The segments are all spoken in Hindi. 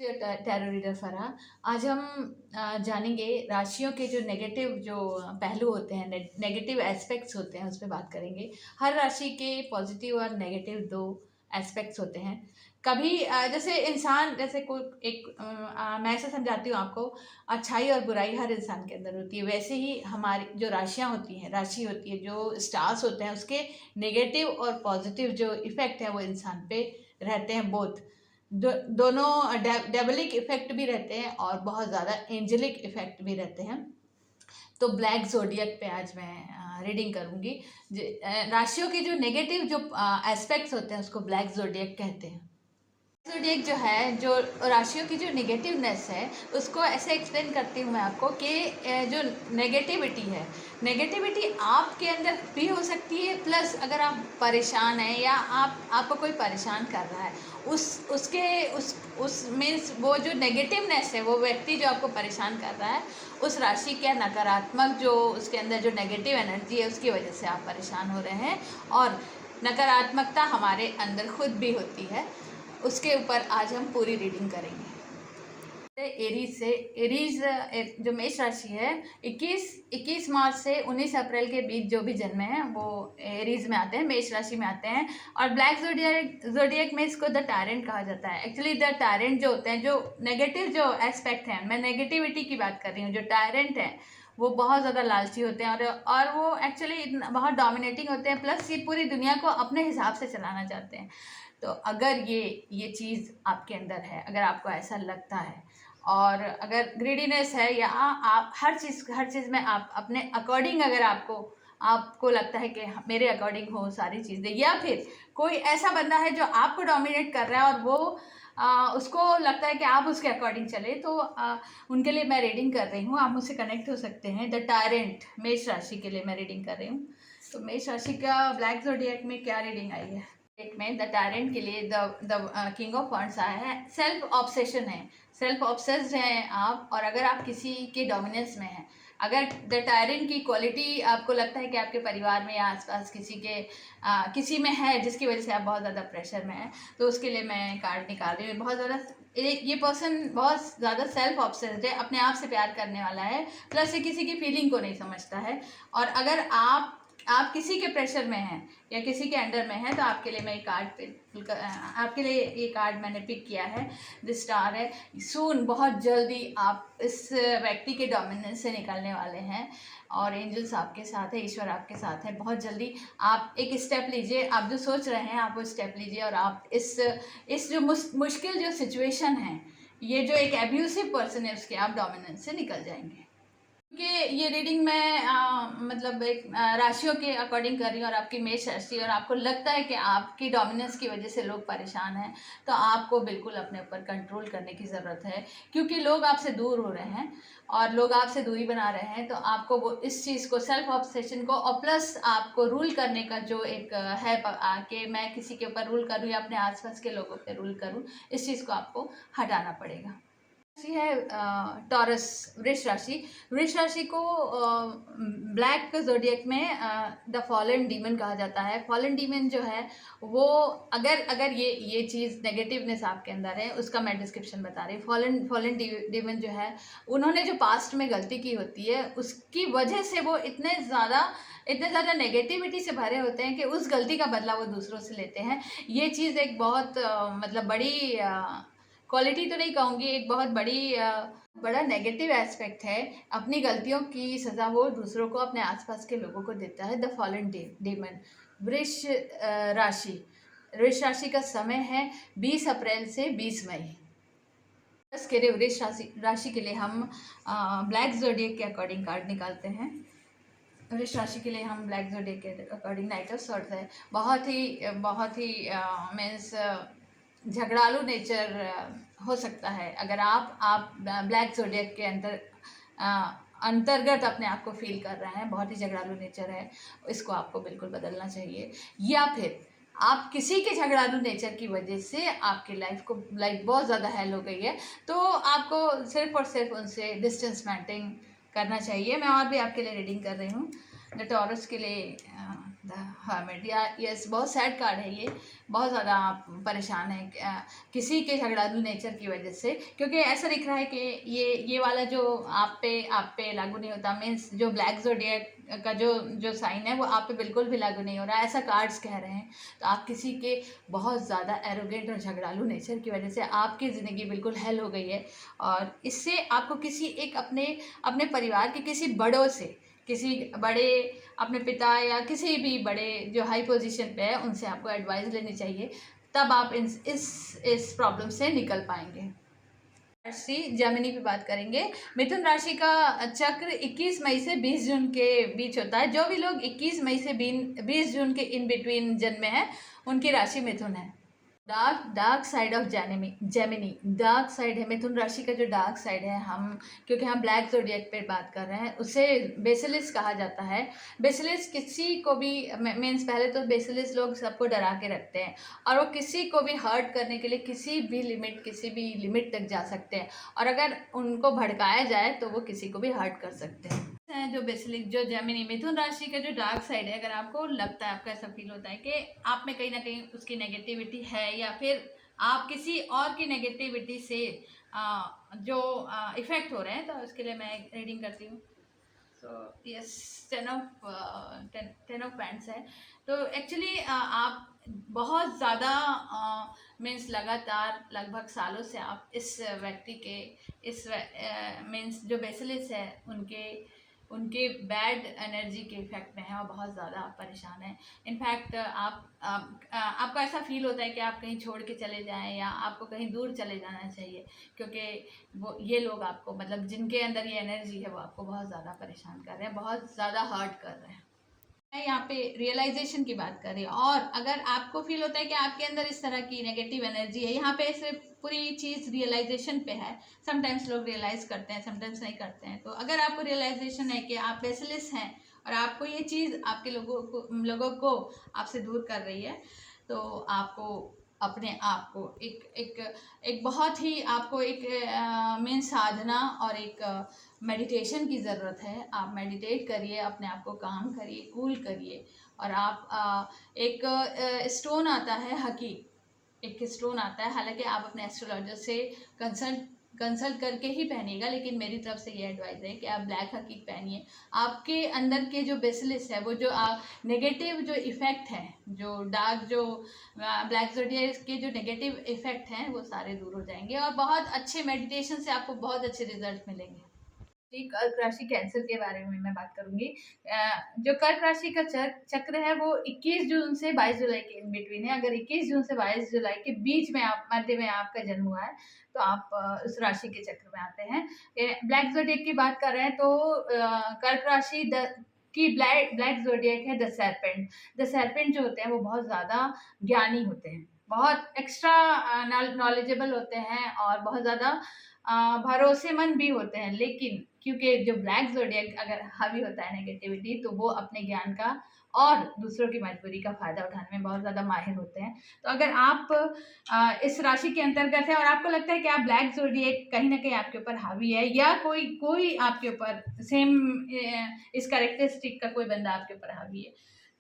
Tarot reader Farah. आज हम जानेंगे राशियों के जो नेगेटिव जो पहलू होते हैं, नेगेटिव एस्पेक्ट्स होते हैं, उस पर बात करेंगे। हर राशि के पॉजिटिव और नेगेटिव दो एस्पेक्ट्स होते हैं। कभी जैसे इंसान, जैसे कोई एक मैं ऐसा समझाती हूँ आपको, अच्छाई और बुराई हर इंसान के अंदर होती है। वैसे ही हमारी जो राशियाँ होती हैं, राशि होती है, जो स्टार्स होते हैं, उसके नेगेटिव और पॉजिटिव जो इफ़ेक्ट है वो इंसान पे रहते हैं। दोनों डेबलिक इफेक्ट भी रहते हैं और बहुत ज़्यादा एंजेलिक इफेक्ट भी रहते हैं। तो ब्लैक जोडियक पे आज मैं रीडिंग करूँगी। राशियों के जो नेगेटिव जो एस्पेक्ट्स होते हैं उसको ब्लैक जोडियक कहते हैं। ज़ोडिएक जो है, जो राशियों की जो नेगेटिवनेस है, उसको ऐसे एक्सप्लेन करती हूँ मैं आपको कि जो नेगेटिविटी है, नेगेटिविटी आपके अंदर भी हो सकती है। प्लस अगर आप परेशान हैं या आपको कोई परेशान कर रहा है, उस मीन्स वो जो नेगेटिवनेस है, वो व्यक्ति जो आपको परेशान कर रहा है, उस राशि के नकारात्मक जो उसके अंदर जो नेगेटिव एनर्जी है, उसकी वजह से आप परेशान हो रहे हैं। और नकारात्मकता हमारे अंदर खुद भी होती है, उसके ऊपर आज हम पूरी रीडिंग करेंगे। एरीज से, एरीज जो मेष राशि है, 21 मार्च से 19 अप्रैल के बीच जो भी जन्मे हैं वो एरीज में आते हैं, मेष राशि में आते हैं। और ब्लैक जोडियक में इसको द टायरेंट कहा जाता है। एक्चुअली द टायरेंट जो होते हैं, जो नेगेटिव जो एस्पेक्ट हैं, मैं नेगेटिविटी की बात कर रही हूँ, जो टायरेंट है वो बहुत ज़्यादा लालची होते हैं और वो एक्चुअली बहुत डोमिनेटिंग होते हैं। प्लस ये पूरी दुनिया को अपने हिसाब से चलाना चाहते हैं। तो अगर ये चीज़ आपके अंदर है, अगर आपको ऐसा लगता है, और अगर ग्रीडीनेस है, या आप हर चीज़ में आप अपने अकॉर्डिंग, अगर आपको लगता है कि मेरे अकॉर्डिंग हो सारी चीज़ें, या फिर कोई ऐसा बंदा है जो आपको डोमिनेट कर रहा है और वो उसको लगता है कि आप उसके अकॉर्डिंग चले, तो उनके लिए मैं रीडिंग कर रही हूँ। आप मुझसे कनेक्ट हो सकते हैं। द टायरेंट मेष राशि के लिए मैं रीडिंग कर रही हूँ। तो मेष राशि का ब्लैक ज़ोडिएक में क्या रीडिंग आई है? एक में द टायरेंट के लिए द किंग ऑफ वॉन्ड्स आया है। सेल्फ ऑब्सेशन है, सेल्फ ऑब्सेस्ड हैं आप। और अगर आप किसी के डोमिनेंस में हैं, अगर द टायरेंट की क्वालिटी आपको लगता है कि आपके परिवार में या आसपास किसी में है, जिसकी वजह से आप बहुत ज़्यादा प्रेशर में हैं, तो उसके लिए मैं कार्ड निकाल रही हूँ। बहुत ज़्यादा ये पर्सन बहुत ज़्यादा सेल्फ ऑब्सेस्ड है, अपने आप से प्यार करने वाला है। प्लस ये किसी की फीलिंग को नहीं समझता है। और अगर आप किसी के प्रेशर में हैं या किसी के अंडर में हैं, तो आपके लिए मैं आपके लिए ये कार्ड मैंने पिक किया है। द स्टार है। सून, बहुत जल्दी आप इस व्यक्ति के डोमिनेंस से निकलने वाले हैं और एंजल्स आपके साथ है, ईश्वर आपके साथ है। बहुत जल्दी आप एक स्टेप लीजिए, आप जो सोच रहे हैं आप वो स्टेप लीजिए, और आप इस जो मुश्किल जो सिचुएशन है, ये जो एक एब्यूसिव पर्सन है, उसके आप डोमिनेंस से निकल जाएंगे। क्योंकि ये रीडिंग मैं मतलब एक राशियों के अकॉर्डिंग कर रही हूँ, और आपकी मेष राशि, और आपको लगता है कि आपकी डोमिनेंस की वजह से लोग परेशान हैं, तो आपको बिल्कुल अपने ऊपर कंट्रोल करने की ज़रूरत है। क्योंकि लोग आपसे दूर हो रहे हैं और लोग आपसे दूरी बना रहे हैं, तो आपको वो इस चीज़ को, सेल्फ ऑब्सेशन को, और प्लस आपको रूल करने का जो एक है कि मैं किसी के ऊपर रूल करूँ या अपने आसपास के लोगों पर रूल करूँ, इस चीज़ को आपको हटाना पड़ेगा। राशि है टॉरस, वृष राशि। वृष राशि को ब्लैक जोडियक में द फॉलन डीमन कहा जाता है। फॉलन डीमन जो है वो, अगर ये चीज़ नेगेटिवनेस आपके अंदर है, उसका मैं डिस्क्रिप्शन बता रही हूँ। फॉलन डीमन जो है, उन्होंने जो पास्ट में गलती की होती है, उसकी वजह से वो इतने ज़्यादा नेगेटिविटी से भरे होते हैं कि उस गलती का बदला वो दूसरों से लेते हैं। ये चीज़ एक बहुत मतलब बड़ी क्वालिटी तो नहीं कहूँगी, एक बहुत बड़ा नेगेटिव एस्पेक्ट है। अपनी गलतियों की सज़ा वो दूसरों को, अपने आसपास के लोगों को देता है। The fallen demon. वृष राशि, वृष राशि का समय है 20 अप्रैल से 20 मई। बस के लिए वृष राशि के लिए हम ब्लैक ज़ोडिएक के अकॉर्डिंग कार्ड निकालते हैं। वृष राशि के लिए हम ब्लैक ज़ोडिएक के अकॉर्डिंग नाइट ऑफ सॉर्ड्स है। बहुत ही मीन्स झगड़ालू नेचर हो सकता है। अगर आप ब्लैक ज़ोडिएक के अंतर्गत अपने आप को फील कर रहे हैं, बहुत ही झगड़ालू नेचर है, इसको आपको बिल्कुल बदलना चाहिए। या फिर आप किसी के झगड़ालू नेचर की वजह से आपकी लाइफ बहुत ज़्यादा हेल हो गई है, तो आपको सिर्फ और सिर्फ उनसे डिस्टेंस मेंटेन करना चाहिए। मैं और भी आपके लिए रीडिंग कर रही हूँ। द टॉरस के लिए द हर्मिट, या यस, बहुत सैड कार्ड है ये। बहुत ज़्यादा आप परेशान हैं किसी के झगड़ालू नेचर की वजह से, क्योंकि ऐसा दिख रहा है कि ये वाला जो आप पे लागू नहीं होता, मीन्स जो ब्लैक ज़ोडिएक का जो जो साइन है वो आप पे बिल्कुल भी लागू नहीं हो रहा है, ऐसा कार्ड्स कह रहे हैं। तो आप किसी के बहुत ज़्यादा एरोगेंट और झगड़ालू नेचर की वजह से आपकी ज़िंदगी बिल्कुल हेल हो गई है, और इससे आपको किसी एक अपने अपने परिवार के किसी बड़ों से, किसी बड़े अपने पिता या किसी भी बड़े जो हाई पोजीशन पे है उनसे आपको एडवाइस लेनी चाहिए, तब आप इस प्रॉब्लम से निकल पाएंगे। राशि जेमिनी पे बात करेंगे। मिथुन राशि का चक्र 21 मई से 20 जून के बीच होता है। जो भी लोग 21 मई से 20 जून के इन बिटवीन जन्मे हैं उनकी राशि मिथुन है। Dark side of Gemini, dark side है मिथुन राशि का। जो डार्क साइड है, क्योंकि हम ब्लैक ज़ोडिएक पे बात कर रहे हैं, उसे बेसिलिस कहा जाता है। बेसिलिस किसी को भी, मीन्स पहले तो बेसिलिस लोग सबको डरा के रखते हैं, और वो किसी को भी हर्ट करने के लिए किसी भी लिमिट तक जा सकते हैं, और अगर उनको भड़काया जाए तो वो किसी को भी हर्ट कर सकते हैं। जो बेसिलिक जो जेमिनी मिथुन राशि का जो डार्क साइड है, अगर आपको लगता है, आपको ऐसा फील होता है कि आप में कहीं ना कहीं उसकी नेगेटिविटी है, या फिर आप किसी और की नेगेटिविटी से जो इफेक्ट हो रहे हैं, तो उसके लिए मैं रीडिंग करती हूँ। So yes, ten of pants है। तो एक्चुअली आप बहुत ज़्यादा मीन्स लगातार लगभग सालों से आप इस व्यक्ति के, इस मीन्स जो बेसिलिस है उनके बैड एनर्जी के इफेक्ट में है, और बहुत ज़्यादा आप परेशान हैं। इनफैक्ट आपको ऐसा फील होता है कि आप कहीं छोड़ के चले जाएं, या आपको कहीं दूर चले जाना चाहिए, क्योंकि वो ये लोग आपको, मतलब जिनके अंदर ये एनर्जी है, वो आपको बहुत ज़्यादा परेशान कर रहे हैं, बहुत ज़्यादा हर्ट कर रहे हैं। मैं यहाँ पे रियलाइजेशन की बात कर रही हूँ, और अगर आपको फील होता है कि आपके अंदर इस तरह की नेगेटिव एनर्जी है, यहाँ पे सिर्फ पूरी चीज़ रियलाइजेशन पे है। समटाइम्स लोग रियलाइज़ करते हैं, समटाइम्स नहीं करते हैं। तो अगर आपको रियलाइजेशन है कि आप बेसिलिस हैं, और आपको ये चीज़ आपके लोगों को आपसे दूर कर रही है, तो आपको अपने आप को एक बहुत ही, आपको एक मेन साधना और एक मेडिटेशन की ज़रूरत है। आप मेडिटेट करिए, अपने आप को काम करिए, कूल करिए, और आप एक स्टोन आता है हकी, एक स्टोन आता है, हालांकि आप अपने एस्ट्रोलॉजर से कंसल्ट करके ही पहनिएगा, लेकिन मेरी तरफ से ये एडवाइस है कि आप ब्लैक हकीक पहनिए। आपके अंदर के जो बेसिलिस है, वो जो नेगेटिव जो इफ़ेक्ट है, जो डार्क जो ब्लैक ज़ोडिएक के जो नेगेटिव इफ़ेक्ट हैं, वो सारे दूर हो जाएंगे, और बहुत अच्छे मेडिटेशन से आपको बहुत अच्छे रिजल्ट मिलेंगे। कर्क राशि कैंसर के बारे में मैं बात करूंगी। जो कर्क राशि का चक्र है वो 21 जून से 22 जुलाई के इन बिटवीन है। अगर 21 जून से 22 जुलाई के बीच में मध्य में आपका जन्म हुआ है, तो आप उस राशि के चक्र में आते हैं। ब्लैक ज़ोडिएक की बात कर रहे हैं, तो कर्क राशि की ब्लैक ज़ोडिएक है द सर्पेंट। द सर्पेंट जो होते हैं वो बहुत ज़्यादा ज्ञानी होते हैं, बहुत एक्स्ट्रा नॉलेजेबल होते हैं, और बहुत ज़्यादा भरोसेमंद भी होते हैं। लेकिन क्योंकि जो ब्लैक ज़ोडिएक अगर हावी होता है नेगेटिविटी, तो वो अपने ज्ञान का और दूसरों की मजबूरी का फ़ायदा उठाने में बहुत ज़्यादा माहिर होते हैं। तो अगर आप इस राशि के अंतर्गत हैं, और आपको लगता है कि आप ब्लैक ज़ोडिएक कहीं न कहीं आपके ऊपर हावी है, या कोई आपके ऊपर सेम इस कैरेक्टरिस्टिक का कोई बंदा आपके ऊपर हावी है,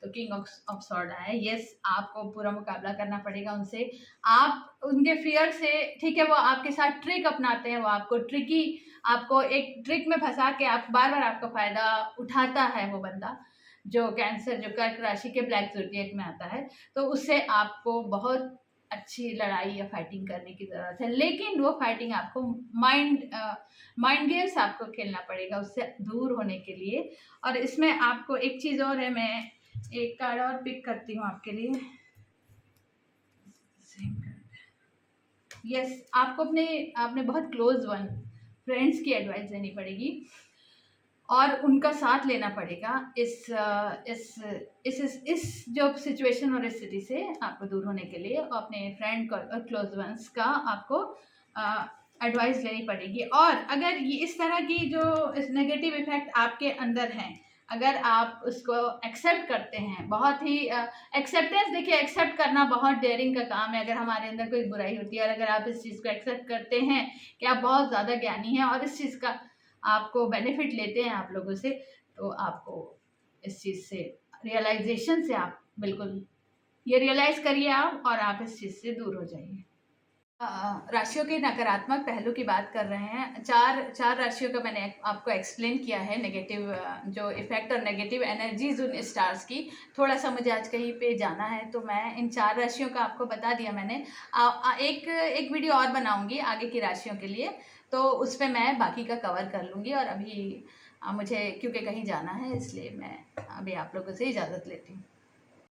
तो किंग ऑफ सॉर्ड है। यस, आपको पूरा मुकाबला करना पड़ेगा उनसे। आप उनके फियर से, ठीक है, वो आपके साथ ट्रिक अपनाते हैं, वो आपको एक ट्रिक में फंसा के आप बार आपका फ़ायदा उठाता है वो बंदा, जो कर्क राशि के ब्लैक ज़ोडिएक में आता है। तो उससे आपको बहुत अच्छी लड़ाई या फाइटिंग करने की ज़रूरत है, लेकिन वो फाइटिंग आपको माइंड गेम्स आपको खेलना पड़ेगा उससे दूर होने के लिए। और इसमें आपको एक चीज़ और है, मैं एक कार्ड और पिक करती हूँ आपके लिए। यस, आपको अपने बहुत क्लोज वन फ्रेंड्स की एडवाइस लेनी पड़ेगी, और उनका साथ लेना पड़ेगा इस जो सिचुएशन और स्थिति से आपको दूर होने के लिए। अपने फ्रेंड और क्लोज वंस का आपको एडवाइस लेनी पड़ेगी। और अगर ये इस तरह की जो इस नेगेटिव इफेक्ट आपके अंदर हैं, अगर आप उसको एक्सेप्ट करते हैं, बहुत ही एक्सेप्टेंस, देखिए एक्सेप्ट करना बहुत डेयरिंग का काम है। अगर हमारे अंदर कोई बुराई होती है, और अगर आप इस चीज़ को एक्सेप्ट करते हैं कि आप बहुत ज़्यादा ज्ञानी हैं, और इस चीज़ का आपको बेनिफिट लेते हैं आप लोगों से, तो आपको इस चीज़ से, रियलाइजेशन से आप बिल्कुल ये रियलाइज़ करिए आप, और आप इस चीज़ से दूर हो जाइए। राशियों के नकारात्मक पहलू की बात कर रहे हैं। 4 राशियों का मैंने आपको एक्सप्लेन किया है, नेगेटिव जो इफ़ेक्ट और नेगेटिव एनर्जीज़ उन स्टार्स की। थोड़ा-सा मुझे आज कहीं पे जाना है, तो मैं इन 4 राशियों का आपको बता दिया मैंने। एक वीडियो और बनाऊँगी आगे की राशियों के लिए, तो उसपे मैं बाकी का कवर कर लूँगी। और अभी मुझे क्योंकि कहीं जाना है, इसलिए मैं अभी आप लोगों से इजाज़त लेती हूँ।